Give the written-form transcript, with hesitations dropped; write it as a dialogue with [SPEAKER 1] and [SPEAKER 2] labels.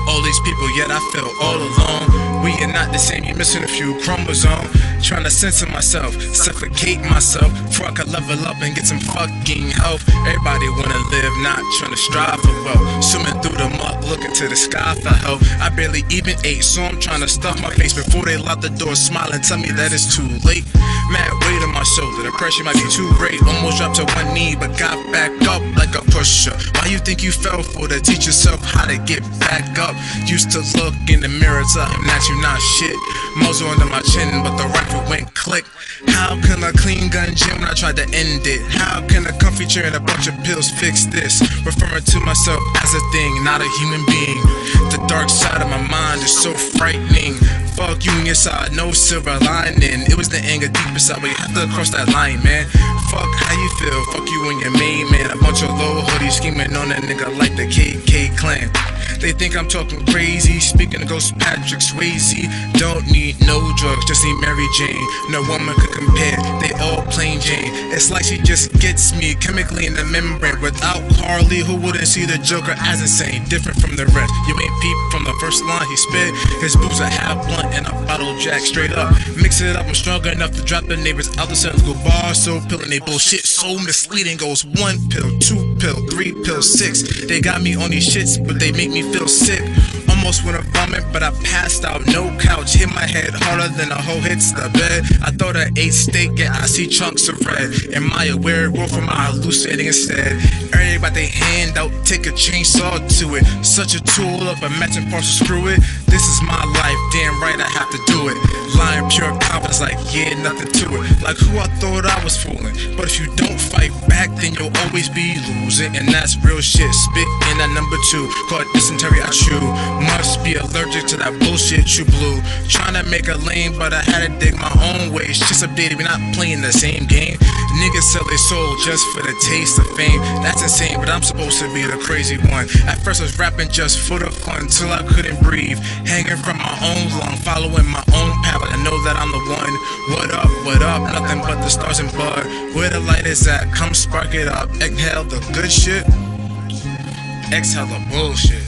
[SPEAKER 1] all these people, yet I feel all alone. We are not the same, you're missing a few chromosomes. Trying to censor myself, suffocate myself, before I can level up and get some fucking health. Everybody wanna live, not trying to strive for wealth. Swimming through the muck, looking to the sky for help. I barely even ate, so I'm trying to stuff my face before they lock the door, smile and tell me that it's too late. Mad weight on my shoulder, the pressure might be too great. Almost dropped to one knee, but got back up like a pusher. Why you think you fell for to teach yourself how to get back up? Used to look in the mirror, tell him that you not shit. Muzzle under my chin, but the rifle went click. How can a clean gun jam when I tried to end it? How can a comfy chair and a bunch of pills fix this? Referring to myself as a thing, not a human being. The dark side of my mind is so frightening. Fuck you and your side, no silver lining. It was the anger deep inside, but you have to cross that line, man. Fuck how you feel, fuck you and your main man. A bunch of low hoodies scheming on a nigga like the KK clan. They think I'm talking crazy, speaking of Ghost Patrick Swayze. Don't need no drugs, just need Mary Jane. No woman could compare, they all plain Jane. It's like she just gets me chemically in the membrane. Without Carly, who wouldn't see the Joker as insane? Different from the rest, you ain't peep from the first line he spit. His boots are half blunt and a bottle jack straight up. Mix it up, I'm strong enough to drop the neighbors out the cells. Go bars so pilling they bullshit, so misleading. Goes 1 pill, 2 pill, 3 pill, 6. They got me on these shits, but they make me feel sick. Almost went a vomit, but I passed out. No couch, hit my head harder than a hoe hits the bed. I thought I ate steak, and I see chunks of red. Am I a werewolf or am I hallucinating instead? Everybody they hand out, take a chainsaw to it. Such a tool of a matching parts to screw it. This is my life, damn right I have to do it. Lying pure confidence like yeah, nothing to it. Like who I thought I was fooling. But if you don't fight back, then you'll always be losing. And that's real shit, spit in that number 2. Called dysentery, I chew. Must be allergic to that bullshit you blew. Trying to make a lane, but I had to dig my own way. Shit's updated, we're not playing the same game. Niggas sell their soul just for the taste of fame. That's insane, but I'm supposed to be the crazy one. At first I was rapping just for the fun, till I couldn't breathe. Hanging from my own lung, following my own path, but I know that I'm the one. What up, what up, nothing but the stars and blood. Where the light is at, come spark it up. Inhale the good shit, exhale the bullshit.